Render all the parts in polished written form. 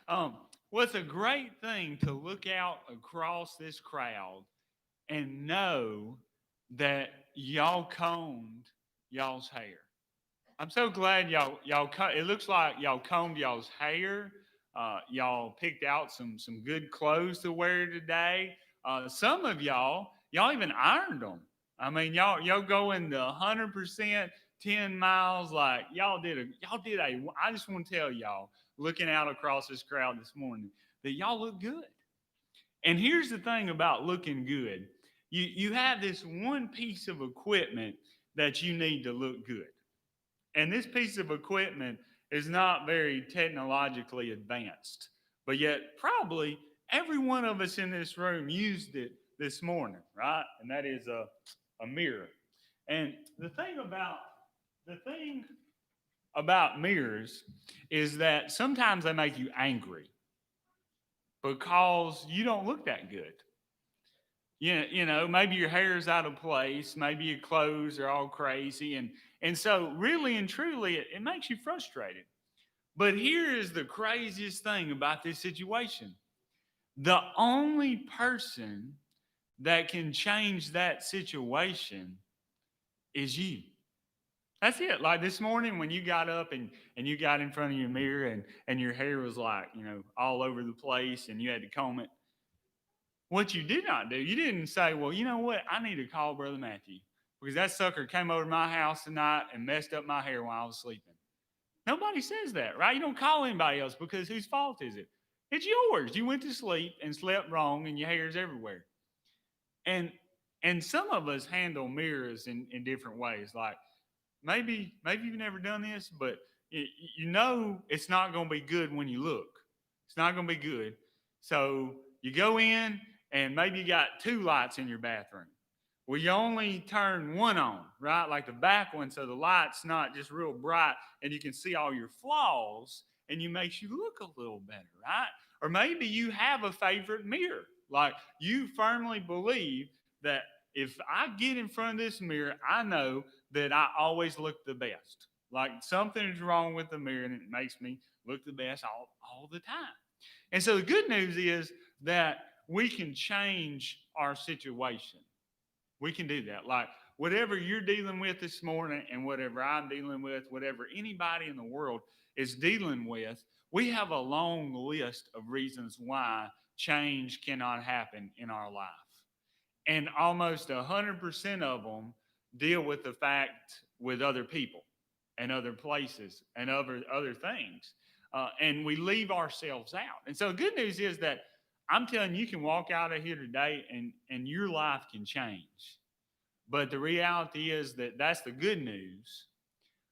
Um, well, it's a great thing to look out across this crowd and know that y'all combed y'all's hair. I'm so glad it looks like y'all combed y'all's hair. Y'all picked out some good clothes to wear today. Some of y'all even ironed them. I mean, y'all going the 100%, 10 miles. Like y'all did a. I just want to tell y'all, looking out across this crowd this morning, that y'all look good. And here's the thing about looking good. You have this one piece of equipment that you need to look good. And this piece of equipment is not very technologically advanced, but yet probably every one of us in this room used it this morning, right? And that is a mirror. And the thing about mirrors is that sometimes they make you angry because you don't look that good. Maybe your hair's out of place, maybe your clothes are all crazy, and so really and truly, it makes you frustrated. But here is the craziest thing about this situation: the only person that can change that situation is you. That's it. Like this morning when you got up and you got in front of your mirror and your hair was like, all over the place and you had to comb it. What you did not do, you didn't say, well, you know what? I need to call Brother Matthew because that sucker came over to my house tonight and messed up my hair while I was sleeping. Nobody says that, right? You don't call anybody else because whose fault is it? It's yours. You went to sleep and slept wrong and your hair's everywhere. And and some of us handle mirrors in different ways. Like maybe you've never done this, but you know it's not going to be good when you look. It's not going to be good. So you go in and maybe you got two lights in your bathroom. Well, you only turn one on, right? Like the back one, so the light's not just real bright and you can see all your flaws and you makes you look a little better, right? Or maybe you have a favorite mirror. Like you firmly believe that if I get in front of this mirror, I know that I always look the best. Like something is wrong with the mirror and it makes me look the best all the time. And so the good news is that we can change our situation. We can do that. Like whatever you're dealing with this morning and whatever I'm dealing with, whatever anybody in the world is dealing with, we have a long list of reasons why change cannot happen in our life. And almost 100% of them deal with the fact with other people and other places and other things. And we leave ourselves out. And so the good news is that I'm telling you, you can walk out of here today and your life can change. But the reality is that that's the good news.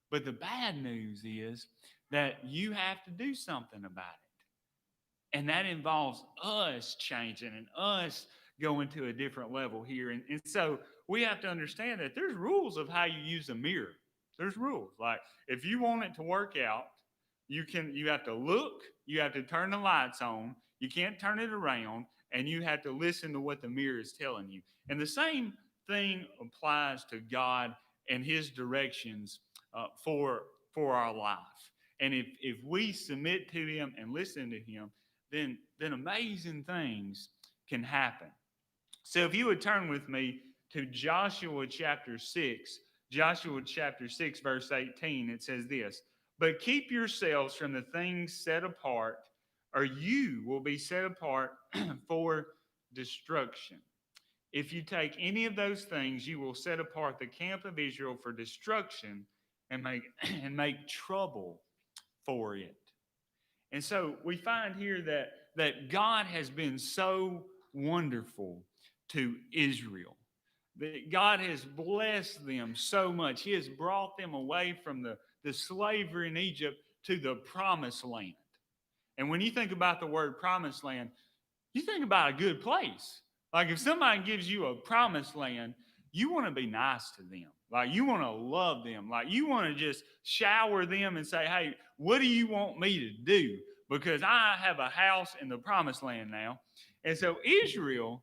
But the bad news is that you have to do something about it. And that involves us changing and us going to a different level here. And so we have to understand that there's rules of how you use a mirror. There's rules. Like if you want it to work out, you have to look, you have to turn the lights on, you can't turn it around, and you have to listen to what the mirror is telling you. And the same thing applies to God and His directions for our life. And if we submit to Him and listen to Him, then amazing things can happen. So if you would turn with me to Joshua chapter 6, verse 18, it says this: But keep yourselves from the things set apart, or you will be set apart for destruction. If you take any of those things, you will set apart the camp of Israel for destruction and make and make trouble for it. And so we find here that God has been so wonderful to Israel. That God has blessed them so much. He has brought them away from the slavery in Egypt to the promised land. And when you think about the word promised land, you think about a good place. Like if somebody gives you a promised land, you want to be nice to them. Like you want to love them. Like you want to just shower them and say, hey, what do you want me to do? Because I have a house in the promised land now. And so Israel,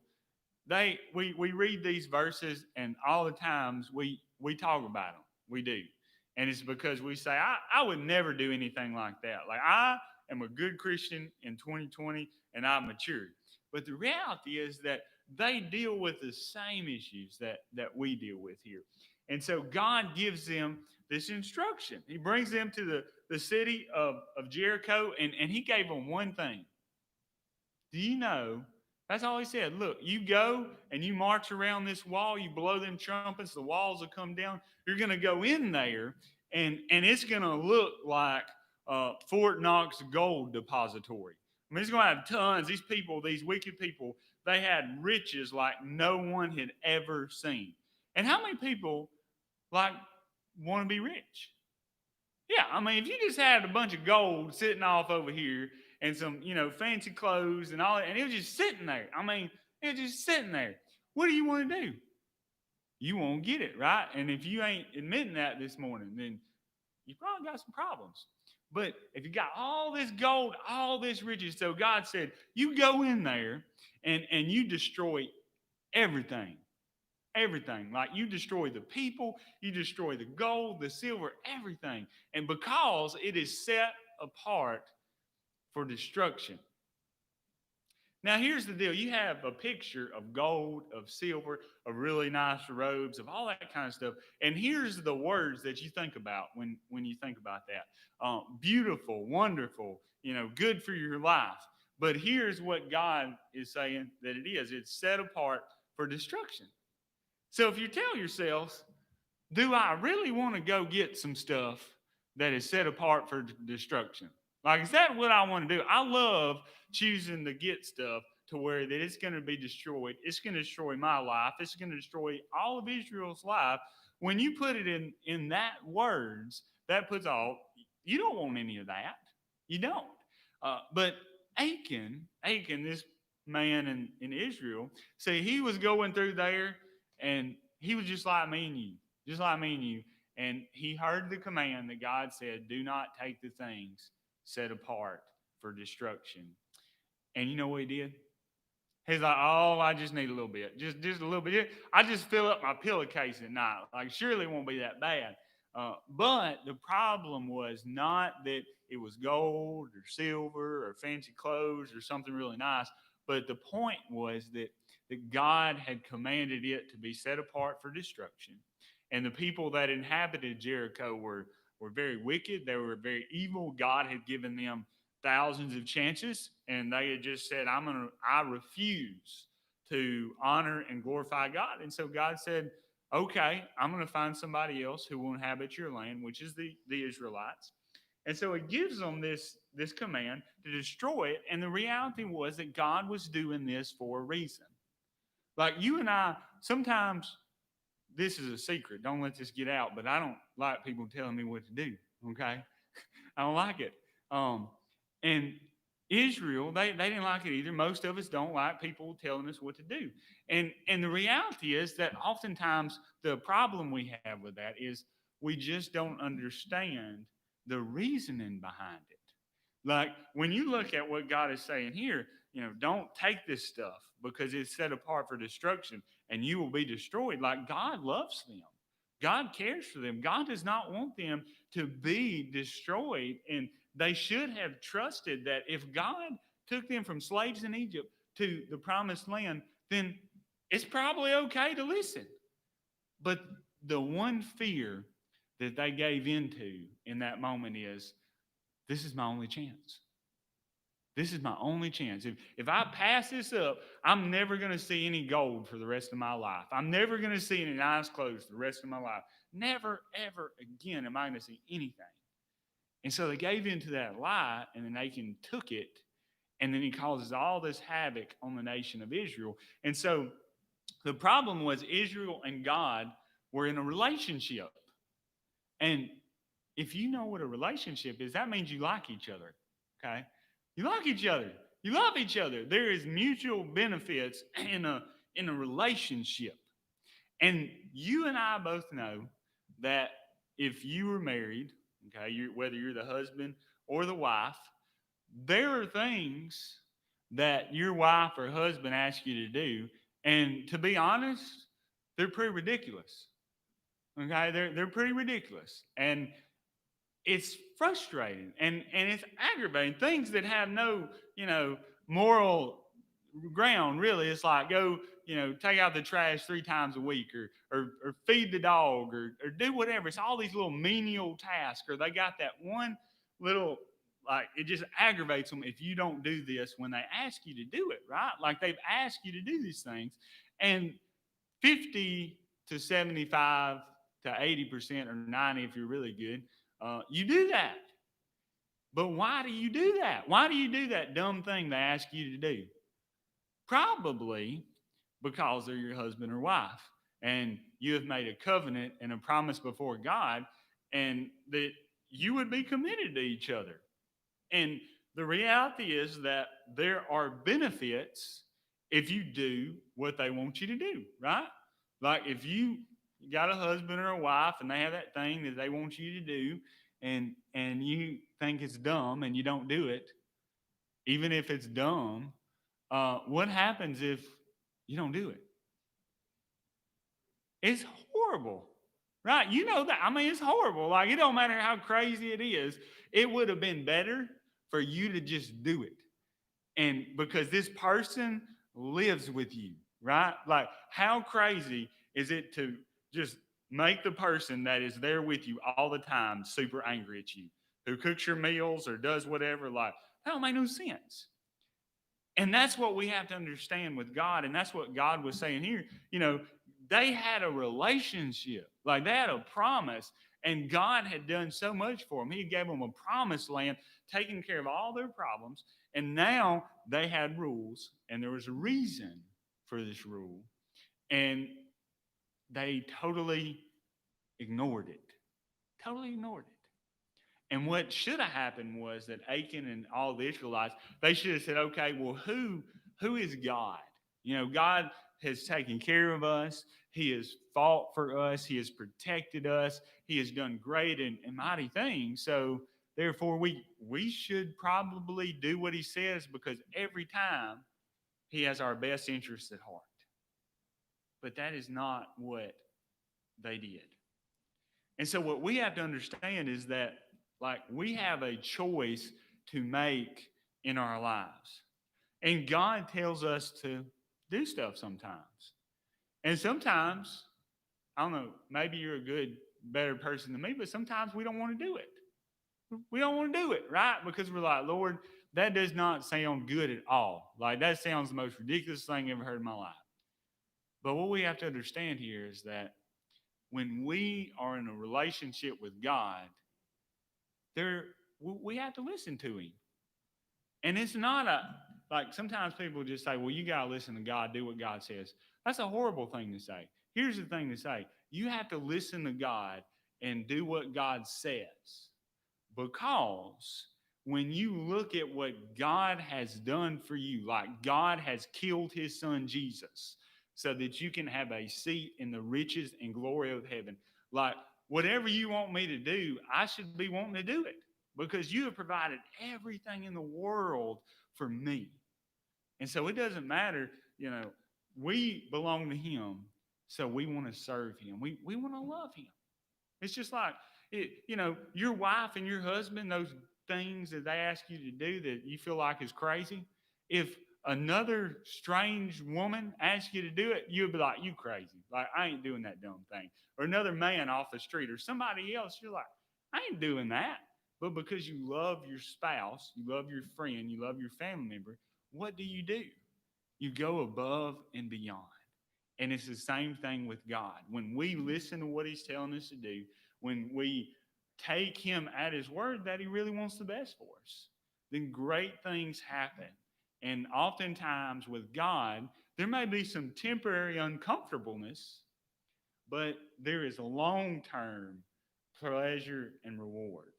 we read these verses and all the times we talk about them. We do. And it's because we say, I would never do anything like that. Like am a good Christian in 2020 and I've matured. But the reality is that they deal with the same issues that we deal with here. And so God gives them this instruction. He brings them to the city of Jericho, and he gave them one thing. Do you know? That's all he said. Look, you go and you march around this wall, you blow them trumpets, the walls will come down. You're going to go in there, and it's going to look like Fort Knox Gold Depository. I mean, it's going to have tons. These people, these wicked people, they had riches like no one had ever seen. And how many people like want to be rich? Yeah, I mean, if you just had a bunch of gold sitting off over here and some, fancy clothes and all that, and it was just sitting there. I mean, it was just sitting there. What do you want to do? You won't get it, right? And if you ain't admitting that this morning, then you probably got some problems. But if you got all this gold, all this riches, so God said, you go in there and you destroy everything. Everything. Like you destroy the people, you destroy the gold, the silver, everything. And because it is set apart for destruction. Now, here's the deal. You have a picture of gold, of silver, of really nice robes, of all that kind of stuff. And here's the words that you think about when you think about that. Beautiful, wonderful, good for your life. But here's what God is saying that it is. It's set apart for destruction. So if you tell yourselves, do I really want to go get some stuff that is set apart for destruction? Like, is that what I want to do? I love choosing to get stuff to where that it's going to be destroyed. It's going to destroy my life. It's going to destroy all of Israel's life. When you put it in that words, that puts all, you don't want any of that. You don't. But Achan, this man in Israel, see, he was going through there and he was just like me and you, just like me and you. And he heard the command that God said, do not take the things set apart for destruction. And you know what he did? He's like, oh, I just need a little bit. Just a little bit. I just fill up my pillowcase at night. Like, surely it won't be that bad. But the problem was not that it was gold or silver or fancy clothes or something really nice. But the point was that God had commanded it to be set apart for destruction. And the people that inhabited Jericho were very wicked. They were very evil. God had given them thousands of chances, and they had just said, I refuse to honor and glorify God. And so God said, okay, I'm going to find somebody else who will inhabit your land, which is the Israelites. And so it gives them this command to destroy it. And the reality was that God was doing this for a reason. Like you and I, sometimes this is a secret. Don't let this get out, but I don't like people telling me what to do. Okay. I don't like it. And Israel, they didn't like it either. Most of us don't like people telling us what to do. And the reality is that oftentimes the problem we have with that is we just don't understand the reasoning behind it. Like when you look at what God is saying here, don't take this stuff because it's set apart for destruction and you will be destroyed. Like God loves them. God cares for them. God does not want them to be destroyed. And they should have trusted that if God took them from slaves in Egypt to the promised land, then it's probably okay to listen. But the one fear that they gave into in that moment is this is my only chance. This is my only chance. If I pass this up, I'm never going to see any gold for the rest of my life. I'm never going to see any nice clothes for the rest of my life. Never, ever again am I going to see anything. And so they gave into that lie, and then Achan took it, and then he causes all this havoc on the nation of Israel. And so the problem was Israel and God were in a relationship. And if you know what a relationship is, that means you like each other, okay? You like each other. You love each other. There is mutual benefits in a relationship. And you and I both know that if you were married, okay, whether you're the husband or the wife, there are things that your wife or husband asks you to do, and to be honest, they're pretty ridiculous. Okay, they're pretty ridiculous, and it's frustrating and it's aggravating. Things that have no, you know, moral ground really. It's like go, you know, take out the trash 3 times a week or feed the dog or do whatever. It's all these little menial tasks, or they got that one little, like it just aggravates them if you don't do this when they ask you to do it, right? Like they've asked you to do these things. And 50 to 75 to 80% or 90 if you're really good, you do that. But why do you do that? Why do you do that dumb thing they ask you to do? Probably because they're your husband or wife. And you have made a covenant and a promise before God, and that you would be committed to each other. And the reality is that there are benefits if you do what they want you to do, right? Like if you got a husband or a wife and they have that thing that they want you to do, and you think it's dumb and you don't do it, even if it's dumb, what happens if you don't do it? It's horrible, right? You know that. I mean, it's horrible. Like it don't matter how crazy it is. It would have been better for you to just do it, and because this person lives with you, right? Like, how crazy is it to just make the person that is there with you all the time super angry at you, who cooks your meals or does whatever? Like, that don't make no sense. And that's what we have to understand with God. And that's what God was saying here. You know, they had a relationship, like they had a promise, and God had done so much for them. He gave them a promised land, taking care of all their problems. And now they had rules, and there was a reason for this rule. And they totally ignored it. Totally ignored it. And what should have happened was that Achan and all the Israelites, they should have said, okay, well, who is God? You know, God has taken care of us. He has fought for us. He has protected us. He has done great and mighty things. So therefore, we should probably do what he says, because every time he has our best interests at heart. But that is not what they did. And so what we have to understand is that, like, we have a choice to make in our lives. And God tells us to do stuff sometimes. And sometimes, I don't know, maybe you're a good, better person than me, but sometimes we don't want to do it. We don't want to do it, right? Because we're like, Lord, that does not sound good at all. Like, that sounds the most ridiculous thing I've ever heard in my life. But what we have to understand here is that when we are in a relationship with God, there we have to listen to him. And it's not a, like, sometimes people just say, well, you got to listen to God, do what God says. That's a horrible thing to say. Here's the thing to say: you have to listen to God and do what God says, because when you look at what God has done for you, like God has killed his son Jesus so that you can have a seat in the riches and glory of heaven. Like, whatever you want me to do, I should be wanting to do it, because you have provided everything in the world for me. And so it doesn't matter, you know, we belong to him, so we want to serve him. We want to love him. It's just like, you know, your wife and your husband, those things that they ask you to do that you feel like is crazy. If another strange woman asks you to do it, you'll be like, you crazy. Like, I ain't doing that dumb thing. Or another man off the street or somebody else, you're like, I ain't doing that. But because you love your spouse, you love your friend, you love your family member, what do? You go above and beyond. And it's the same thing with God. When we listen to what he's telling us to do, when we take him at his word that he really wants the best for us, then great things happen. And oftentimes with God, there may be some temporary uncomfortableness, but there is a long term pleasure and reward.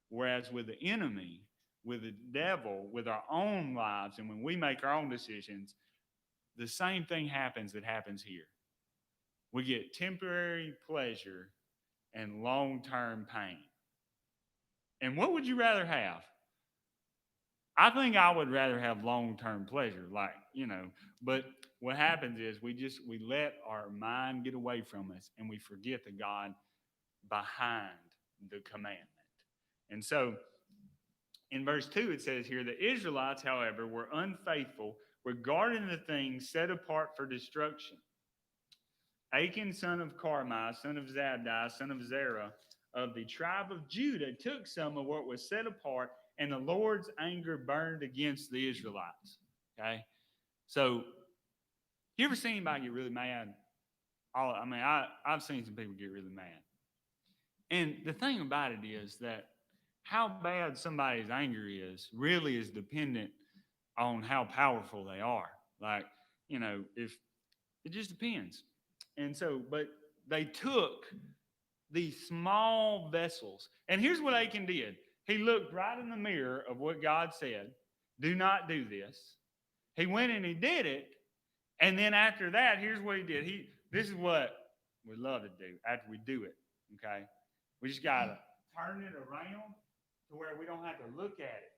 Whereas with the enemy, with the devil, with our own lives, and when we make our own decisions, the same thing happens that happens here. We get temporary pleasure and long term pain. And what would you rather have? I think I would rather have long term pleasure, like, you know, but what happens is we let our mind get away from us and we forget the God behind the commandment. And so in verse 2, it says here, the Israelites, however, were unfaithful regarding the things set apart for destruction. Achan, son of Carmi, son of Zabdi, son of Zerah, of the tribe of Judah, took some of what was set apart, and the Lord's anger burned against the Israelites. Okay? So, you ever seen anybody get really mad? I've seen some people get really mad. And the thing about it is that how bad somebody's anger is really is dependent on how powerful they are. Like, if it just depends. And so, but they took these small vessels. And here's what Achan did. He looked right in the mirror of what God said, do not do this. He went and he did it. And then after that, here's what he did. This is what we love to do after we do it. Okay. We just gotta turn it around to where we don't have to look at it.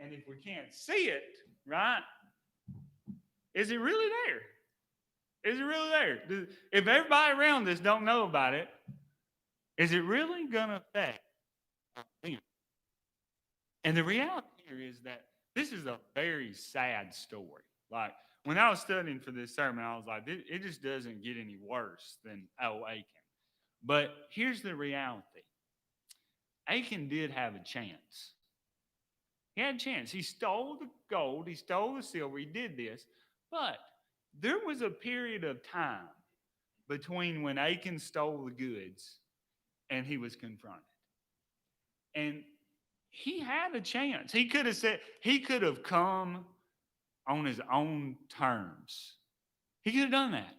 And if we can't see it, right? Is it really there? Is it really there? If everybody around us don't know about it, is it really going to affect them? And the reality here is that this is a very sad story. Like, when I was studying for this sermon, I was like, it just doesn't get any worse than Achan. But here's the reality. Achan did have a chance. He had a chance. He stole the gold. He stole the silver. He did this. But there was a period of time between when Achan stole the goods and he was confronted. And he had a chance. He could have come on his own terms. He could have done that.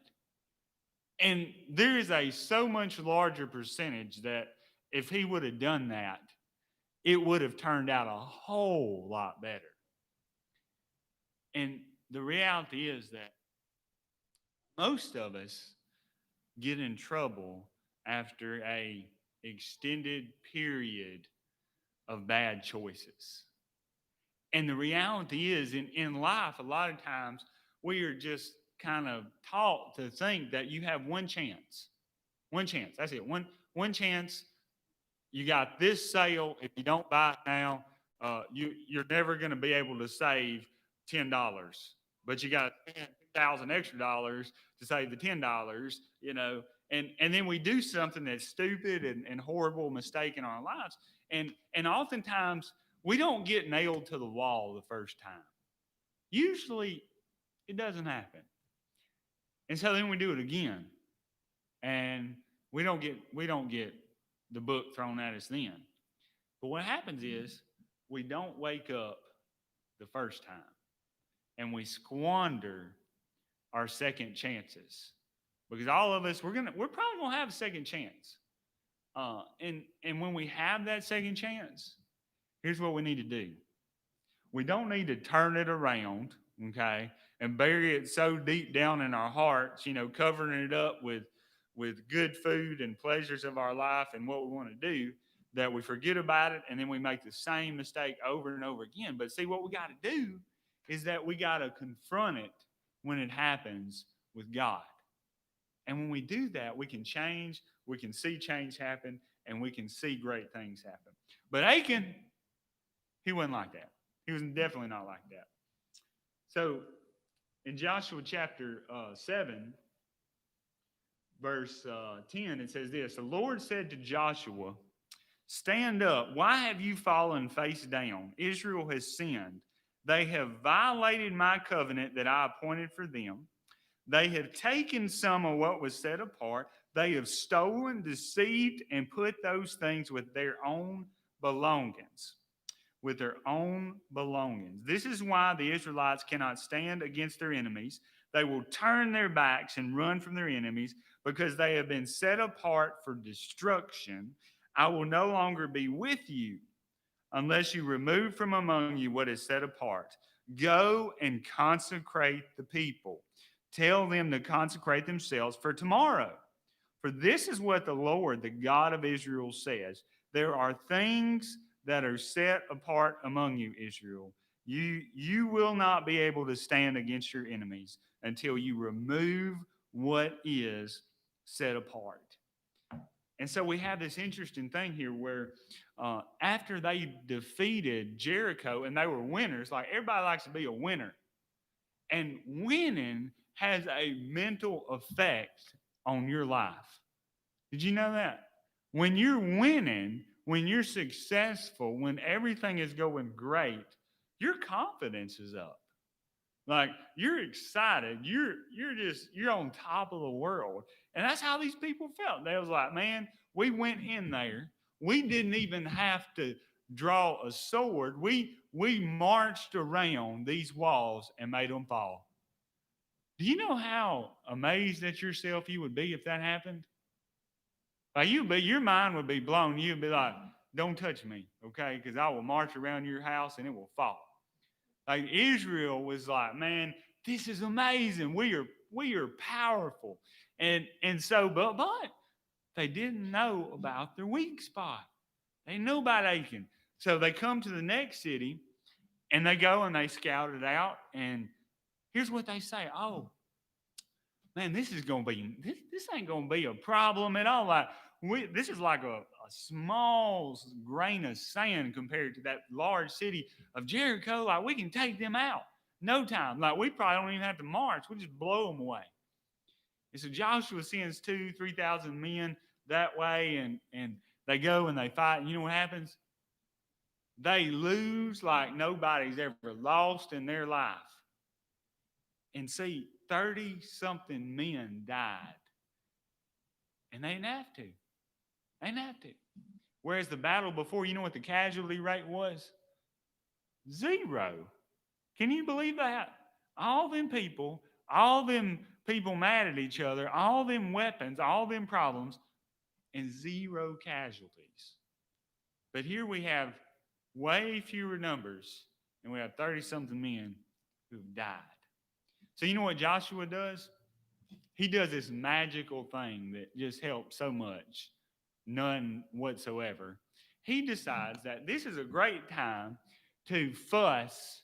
And there is a so much larger percentage that if he would have done that, it would have turned out a whole lot better. And the reality is that most of us get in trouble after a extended period of bad choices. And the reality is in life, a lot of times we are just kind of taught to think that you have one chance. One chance. That's it. One chance. You got this sale. If you don't buy it now, you're never going to be able to save $10. But you got $10,000 extra dollars to save the $10, and then we do something that's stupid and horrible mistake in our lives. And oftentimes we don't get nailed to the wall the first time. Usually it doesn't happen. And so then we do it again. And we don't get the book thrown at us then. But what happens is we don't wake up the first time. And we squander our second chances. Because all of us, we're probably gonna have a second chance. And when we have that second chance, here's what we need to do. We don't need to turn it around, okay, and bury it so deep down in our hearts, covering it up with good food and pleasures of our life and what we want to do, that we forget about it and then we make the same mistake over and over again. But see, what we got to do is that we got to confront it when it happens with God. And when we do that, we can change, we can see change happen, and we can see great things happen. But Achan, he wasn't like that. He was definitely not like that. So in Joshua chapter 7, verse 10, it says this: the Lord said to Joshua, stand up. Why have you fallen face down? Israel has sinned. They have violated my covenant that I appointed for them. They have taken some of what was set apart. They have stolen, deceived, and put those things with their own belongings. With their own belongings. This is why the Israelites cannot stand against their enemies. They will turn their backs and run from their enemies because they have been set apart for destruction. I will no longer be with you unless you remove from among you what is set apart. Go and consecrate the people. Tell them to consecrate themselves for tomorrow. For this is what the Lord, the God of Israel, says. There are things that are set apart among you, Israel. You will not be able to stand against your enemies until you remove what is set apart. And so we have this interesting thing here where after they defeated Jericho and they were winners, like everybody likes to be a winner, and winning has a mental effect on your life. Did you know that? When you're winning, when you're successful, when everything is going great, your confidence is up. Like you're excited. You're on top of the world. And that's how these people felt. They was like, man, we went in there. We didn't even have to draw a sword. We marched around these walls and made them fall. Do you know how amazed at yourself you would be if that happened? Like your mind would be blown. You'd be like, don't touch me, okay? Because I will march around your house and it will fall. Like Israel was like, man, this is amazing. We are powerful. And so, but they didn't know about their weak spot. They knew about Achan. So they come to the next city and they go and they scout it out. And here's what they say. Oh, man, this ain't gonna be a problem at all. Like this is like a small grain of sand compared to that large city of Jericho. Like we can take them out no time. Like we probably don't even have to march. We just blow them away. And so Joshua sends 3,000 men that way, and they go and they fight. And you know what happens? They lose like nobody's ever lost in their life. And see, 30 something men died. And they didn't have to. They didn't have to. Whereas the battle before, you know what the casualty rate was? 0. Can you believe that? All them people mad at each other, all them weapons, all them problems, and 0 casualties. But here we have way fewer numbers, and we have 30 something men who've died. So you know what Joshua does? He does this magical thing that just helps so much. None whatsoever. He decides that this is a great time to fuss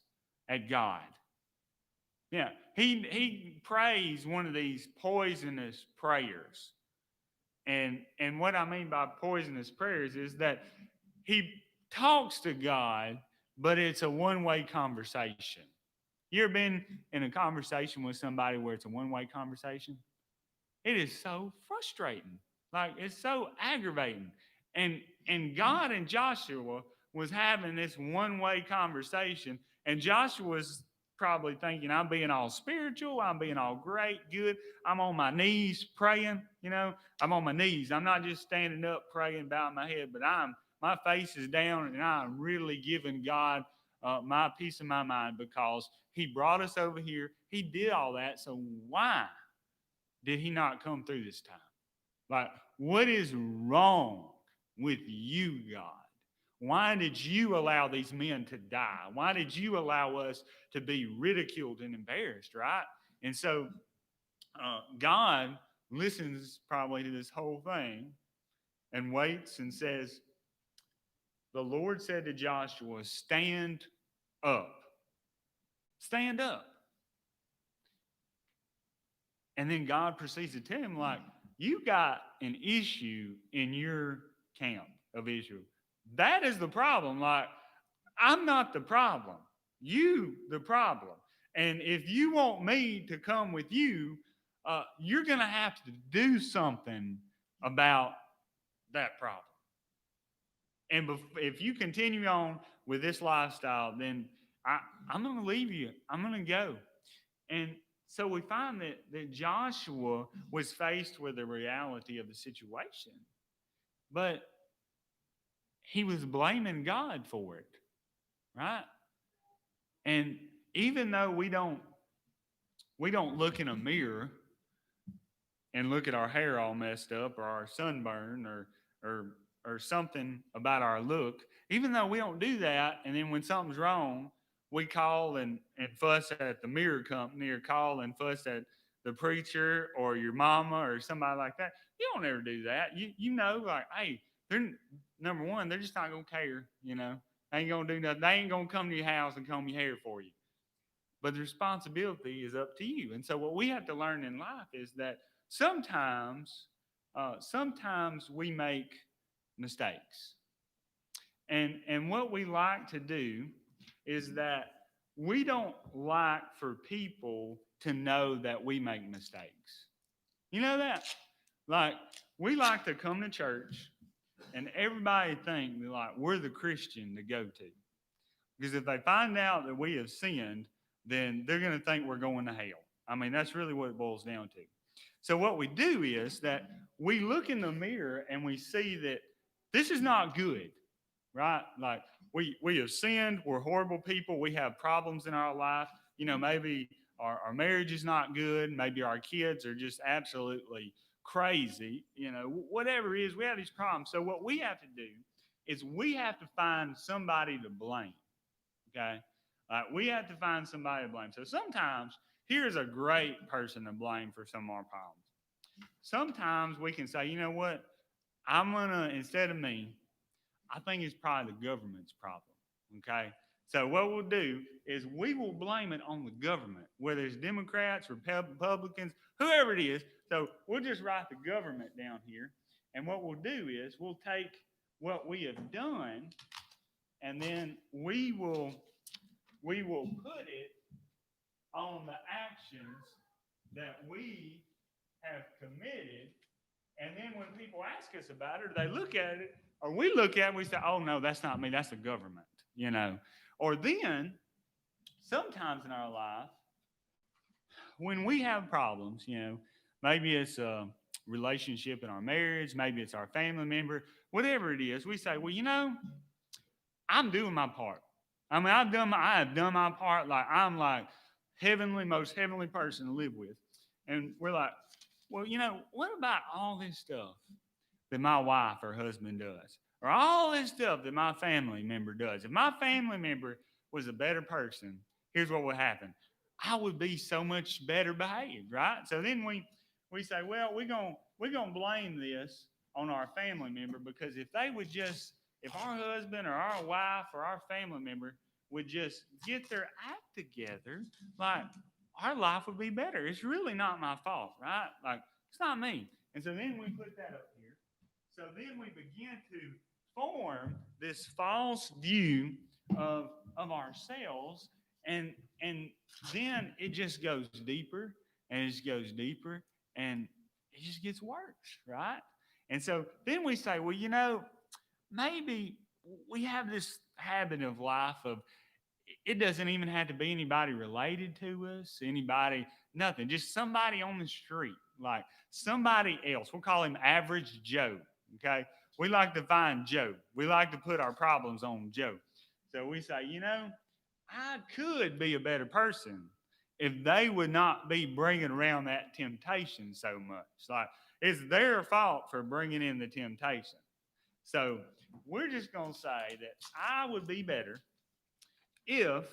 at God. Yeah, he prays one of these poisonous prayers. And what I mean by poisonous prayers is that he talks to God, but it's a one-way conversation. You ever been in a conversation with somebody where it's a one-way conversation? It is so frustrating. Like it's so aggravating. And God and Joshua was having this one-way conversation, and Joshua was probably thinking, I'm being all spiritual, I'm being all great, good. I'm on my knees praying, I'm on my knees. I'm not just standing up praying, bowing my head, but my face is down, and I'm really giving God my peace of my mind because He brought us over here. He did all that. So why did He not come through this time? Like, what is wrong with you, God? Why did you allow these men to die? Why did you allow us to be ridiculed and embarrassed, right? And so God listens probably to this whole thing and waits and says, the Lord said to Joshua, stand up. Stand up. And then God proceeds to tell him, like, you got an issue in your camp of Israel. That is the problem. Like, I'm not the problem. You the problem. And if you want me to come with you, you're going to have to do something about that problem. And if you continue on with this lifestyle, then I'm going to leave you. I'm going to go. And so we find that Joshua was faced with the reality of the situation, but he was blaming God for it, right? And even though we don't look in a mirror and look at our hair all messed up or our sunburn or something about our look, even though we don't do that, and then when something's wrong, we call and fuss at the mirror company or call and fuss at the preacher or your mama or somebody like that. You don't ever do that. You know, like, hey, they're number one, they're just not gonna care, They ain't gonna do nothing. They ain't gonna come to your house and comb your hair for you. But the responsibility is up to you. And so what we have to learn in life is that sometimes sometimes we make mistakes. And what we like to do is that we don't like for people to know that we make mistakes. You know that? Like, we like to come to church and everybody think that, like, we're the Christian to go to. Because if they find out that we have sinned, then they're going to think we're going to hell. I mean, that's really what it boils down to. So what we do is that we look in the mirror and we see that this is not good, right? Like, we have sinned, we're horrible people, we have problems in our life. Maybe our marriage is not good, maybe our kids are just absolutely crazy, whatever it is, we have these problems. So what we have to do is we have to find somebody to blame. Okay. We have to find somebody to blame. So sometimes here's a great person to blame for some of our problems. Sometimes we can say, you know what? Instead of me, I think it's probably the government's problem. Okay. So what we'll do is we will blame it on the government, whether it's Democrats, Republicans, whoever it is. So we'll just write the government down here. And what we'll do is we'll take what we have done and then we will put it on the actions that we have committed. And then when people ask us about it, or they look at it, or we look at it, we say, oh, no, that's not me. That's the government. Or then sometimes in our life, when we have problems, maybe it's a relationship in our marriage, maybe it's our family member, whatever it is, we say, well, I'm doing my part. I mean, I have done my part. Like, I'm like most heavenly person to live with. And we're like, well, what about all this stuff that my wife or husband does? Or all this stuff that my family member does? If my family member was a better person, here's what would happen. I would be so much better behaved, right? So then we say, well, we're gonna blame this on our family member, because if our husband or our wife or our family member would just get their act together, like, our life would be better. It's really not my fault, right? Like, it's not me. And so then we put that up here. So then we begin to form this false view of ourselves, and then it just goes deeper and it just goes deeper and it just gets worse, right? And so then we say, well, maybe we have this habit of life of, it doesn't even have to be anybody related to us, anybody, nothing, just somebody on the street, like somebody else. We'll call him Average Joe. Okay. We like to find Joe. We like to put our problems on Joe. So we say, I could be a better person if they would not be bringing around that temptation so much. Like, it's their fault for bringing in the temptation. So we're just going to say that I would be better if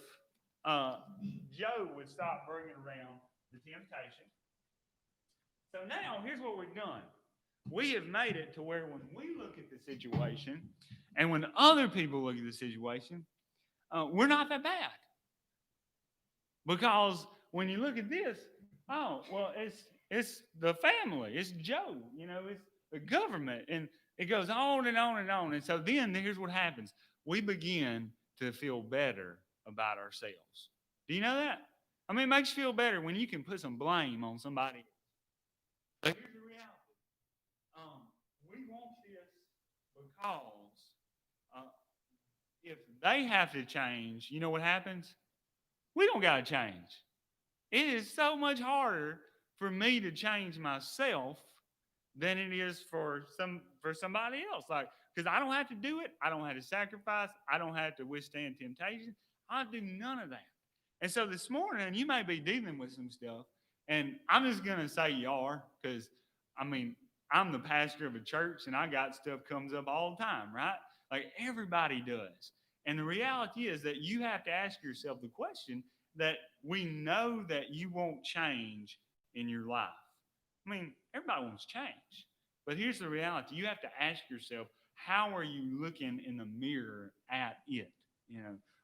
Joe would stop bringing around the temptation. So now here's what we've done. We have made it to where when we look at the situation and when other people look at the situation, we're not that bad. Because when you look at this, oh, well, it's the family, it's Joe, it's the government, and it goes on and on and on. And so then here's what happens. We begin to feel better about ourselves. Do you know that? I mean, it makes you feel better when you can put some blame on somebody. But here's the reality. We want this because uh, if they have to change, you know what happens? We don't got to change. It is so much harder for me to change myself than it is for somebody else. Like, because I don't have to do it. I don't have to sacrifice. I don't have to withstand temptation. I do none of that. And so this morning, you may be dealing with some stuff, and I'm just gonna say you are, because I mean, I'm the pastor of a church, and I got stuff comes up all the time, right? Like, everybody does. And the reality is that you have to ask yourself the question that we know that you won't change in your life. I mean, everybody wants change. But here's the reality. You have to ask yourself, how are you looking in the mirror at it?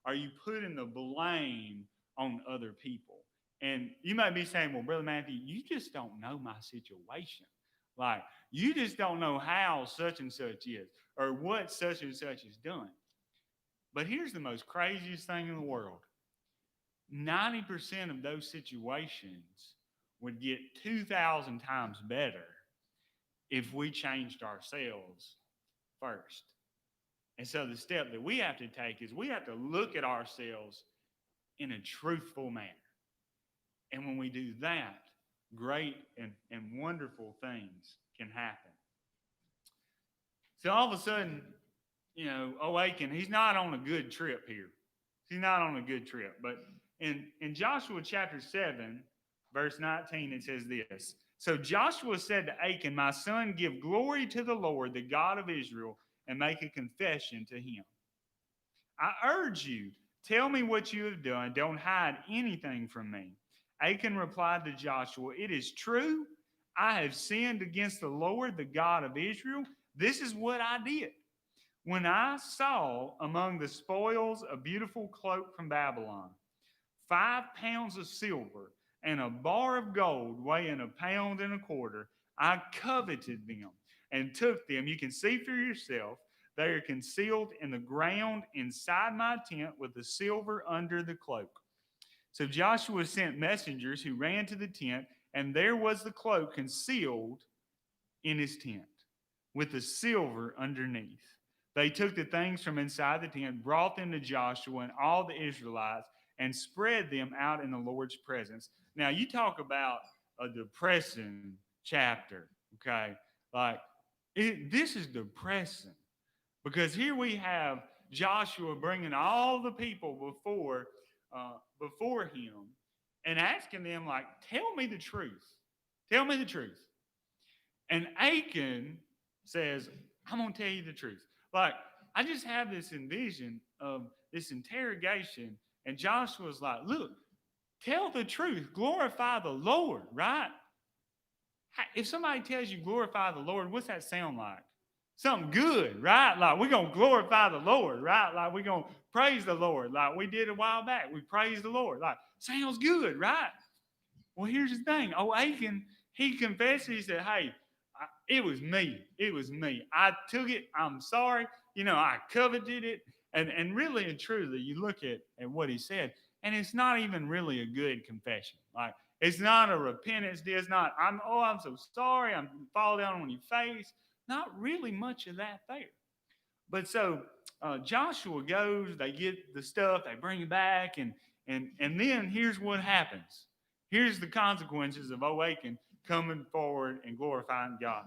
Are you putting the blame on other people? And you might be saying, well, Brother Matthew, you just don't know my situation. Like, you just don't know how such and such is or what such and such is done. But here's the most craziest thing in the world: 90% of those situations would get 2,000 times better if we changed ourselves first. And so the step that we have to take is we have to look at ourselves in a truthful manner. And when we do that, great and wonderful things can happen. So all of a sudden, Awaken, he's not on a good trip here. He's not on a good trip. But in Joshua chapter 7, verse 19, it says this. So Joshua said to Achan, my son, give glory to the Lord, the God of Israel, and make a confession to him. I urge you, tell me what you have done. Don't hide anything from me. Achan replied to Joshua, it is true. I have sinned against the Lord, the God of Israel. This is what I did. When I saw among the spoils a beautiful cloak from Babylon, 5 pounds of silver, and a bar of gold weighing 1.25 pounds, I coveted them and took them. You can see for yourself. They are concealed in the ground inside my tent with the silver under the cloak. So Joshua sent messengers who ran to the tent, and there was the cloak concealed in his tent with the silver underneath. They took the things from inside the tent, brought them to Joshua and all the Israelites, and spread them out in the Lord's presence. Now, you talk about a depressing chapter, okay? Like, this is depressing because here we have Joshua bringing all the people before him and asking them, like, tell me the truth. Tell me the truth. And Achan says, I'm going to tell you the truth. Like, I just have this envision of this interrogation, and Joshua's like, look, tell the truth. Glorify the Lord, right? If somebody tells you glorify the Lord, what's that sound like? Something good, right? Like, we're going to glorify the Lord, right? Like, we're going to praise the Lord like we did a while back. We praise the Lord. Like, sounds good, right? Well, here's the thing. Achan, he confessed. He said, hey, it was me. It was me. I took it. I'm sorry. I coveted it. And really and truly, you look at what he said, and it's not even really a good confession. Like, it's not a repentance. It's not, I'm so sorry. I'm fall down on your face. Not really much of that there. But so Joshua goes, they get the stuff, they bring it back, and then here's what happens. Here's the consequences of Achan coming forward and glorifying God.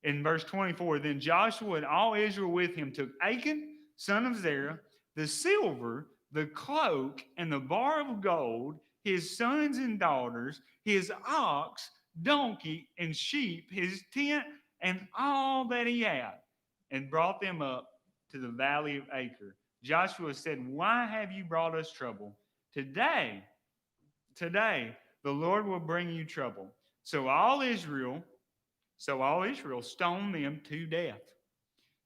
In verse 24, then Joshua and all Israel with him took Achan, son of Zerah, the silver, the cloak, and the bar of gold, his sons and daughters, his ox, donkey, and sheep, his tent, and all that he had, and brought them up to the valley of Achor. Joshua said, why have you brought us trouble? Today, the Lord will bring you trouble. So all Israel stoned them to death.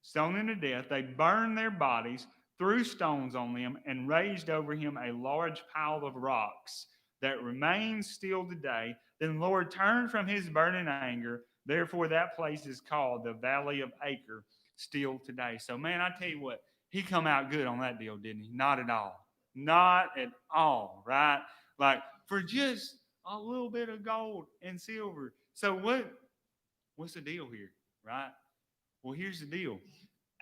Stoned them to death, they burned their bodies, threw stones on them, and raised over him a large pile of rocks that remains still today. Then the Lord turned from his burning anger. Therefore, that place is called the Valley of Achor still today. So, man, I tell you what, he come out good on that deal, didn't he? Not at all. Not at all, right? Like, for just a little bit of gold and silver. So what's the deal here, right? Well, here's the deal.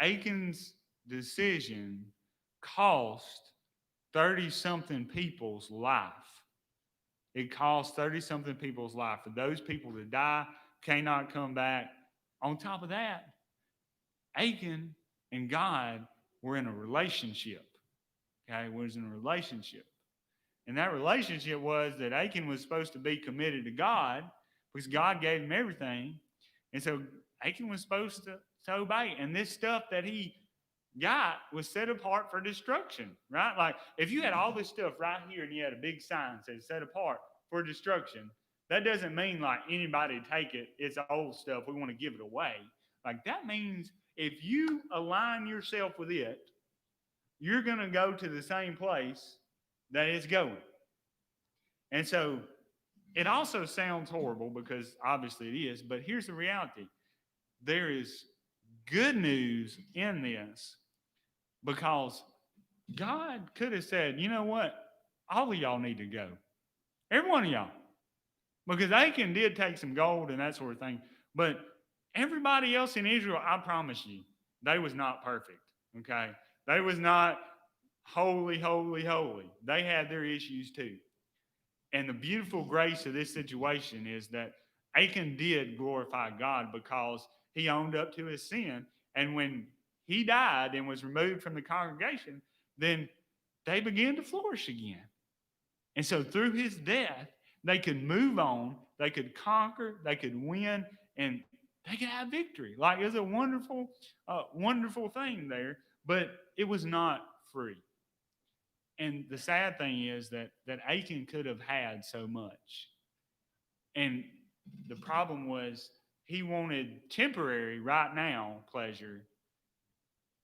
Achan's decision cost 30-something people's life. It cost 30-something people's life. For those people to die, cannot come back. On top of that, Achan and God were in a relationship. Okay, was in a relationship. And that relationship was that Achan was supposed to be committed to God because God gave him everything. And so Achan was supposed to obey. And this stuff that he got was set apart for destruction, right? Like, if you had all this stuff right here and you had a big sign that says set apart for destruction, that doesn't mean like anybody take it. It's old stuff. We want to give it away. Like, that means if you align yourself with it, you're going to go to the same place that it's going. And so It also sounds horrible because obviously it is, but here's the reality. There is good news in this because God could have said, you know what? All of y'all need to go. Every one of y'all. Because Achan did take some gold and that sort of thing. But everybody else in Israel, I promise you, they was not perfect. Okay? They was not holy, holy, holy. They had their issues too. And the beautiful grace of this situation is that Achan did glorify God because he owned up to his sin. And when he died and was removed from the congregation, then they began to flourish again. And so through his death, they could move on, they could conquer, they could win, and they could have victory. Like it was a wonderful, wonderful thing there, but it was not free. And the sad thing is that Achan could have had so much. And the problem was he wanted temporary, right now pleasure,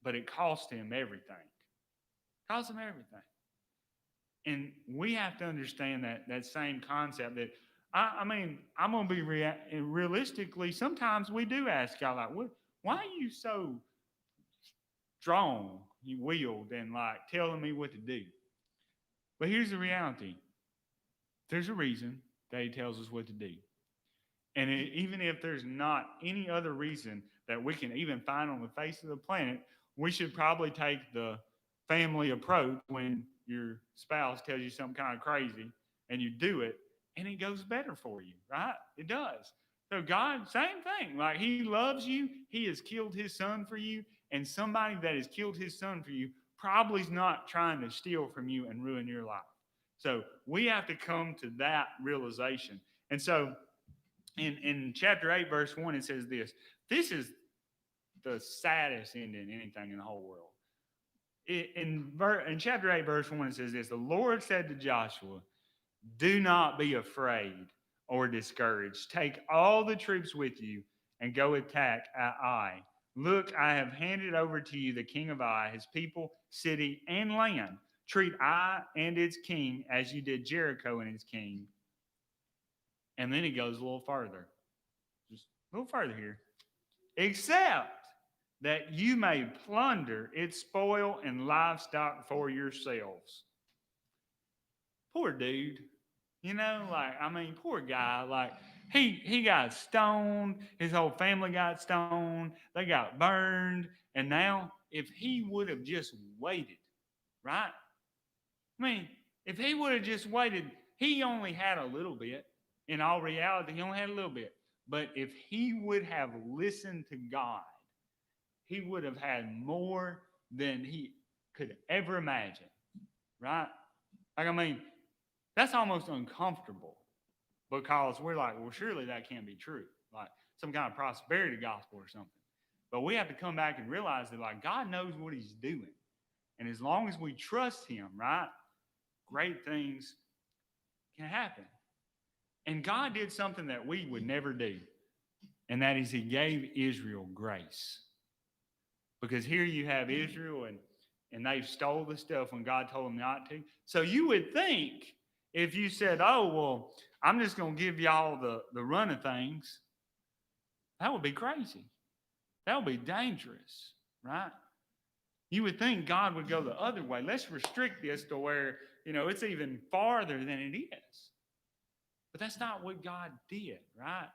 but it cost him everything. Cost him everything. And we have to understand that same concept that I mean, I'm gonna be realistically. Sometimes we do ask God like, why are you so strong, you willed, and like telling me what to do? But here's the reality: there's a reason that He tells us what to do, and even if there's not any other reason that we can even find on the face of the planet, we should probably take the family approach when your spouse tells you something kind of crazy and you do it and it goes better for you, right? It does. So God, same thing. Like He loves you, He has killed His son for you, and somebody that has killed His son for you probably is not trying to steal from you and ruin your life. So we have to come to that realization. And so in chapter 8, verse 1, it says this. This is the saddest ending anything in the whole world. In chapter 8, verse 1, it says this. The Lord said to Joshua, do not be afraid or discouraged. Take all the troops with you and go attack Ai. Look, I have handed over to you the king of Ai, his people, city, and land. Treat Ai and its king as you did Jericho and its king. And then he goes a little further. Just a little further here. Except that you may plunder its spoil and livestock for yourselves. Poor dude. You know, like, I mean, poor guy. Like, he got stoned. His whole family got stoned. They got burned. And now, if he would have just waited, right? I mean, if he would have just waited, he only had a little bit. In all reality, he only had a little bit. But if he would have listened to God, he would have had more than he could ever imagine, right? Like, I mean, that's almost uncomfortable because we're like, well, surely that can't be true, like some kind of prosperity gospel or something. But we have to come back and realize that, like, God knows what He's doing. And as long as we trust Him, right, great things can happen. And God did something that we would never do, and that is He gave Israel grace. Because here you have Israel, and they've stole the stuff when God told them not to. So you would think if you said, oh, well, I'm just going to give y'all the run of things, that would be crazy. That would be dangerous, right? You would think God would go the other way. Let's restrict this to where, it's even farther than it is. But that's not what God did, right?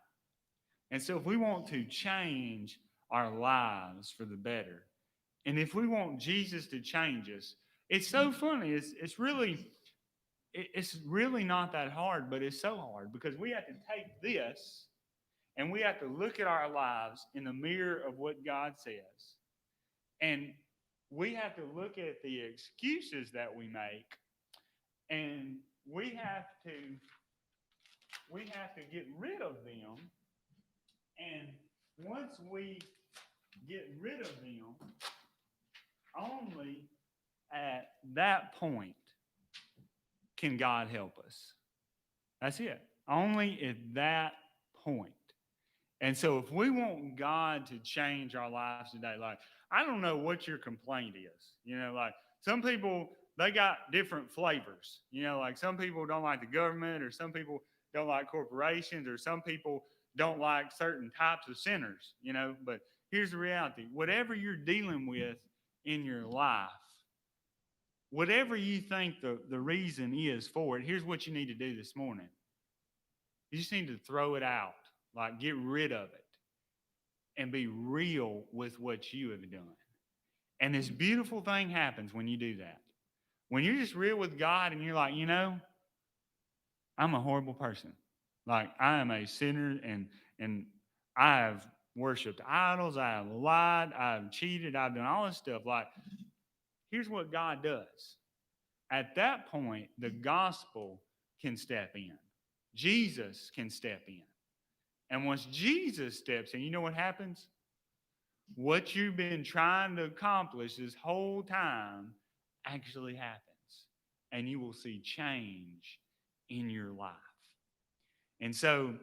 And so if we want to change our lives for the better, and if we want Jesus to change us, it's so funny. It's really not that hard, but it's so hard because we have to take this and we have to look at our lives in the mirror of what God says. And we have to look at the excuses that we make, and we have to get rid of them. And once we get rid of them, only at that point can God help us. That's it. Only at that point. And so if we want God to change our lives today, like, I don't know what your complaint is. Like some people, they got different flavors. Like some people don't like the government, or some people don't like corporations, or some people don't like certain types of sinners, you know. But here's the reality: whatever you're dealing with in your life, whatever you think the reason is for it, here's what you need to do this morning. You just need to throw it out, like get rid of it, and be real with what you have done. And this beautiful thing happens when you do that. When you're just real with God and you're like, you know, I'm a horrible person. Like I am a sinner, and I have worshipped idols, I have lied, I've cheated, I've done all this stuff. Like, here's what God does. At that point, the gospel can step in. Jesus can step in. And once Jesus steps in, you know what happens? What you've been trying to accomplish this whole time actually happens. And you will see change in your life. And so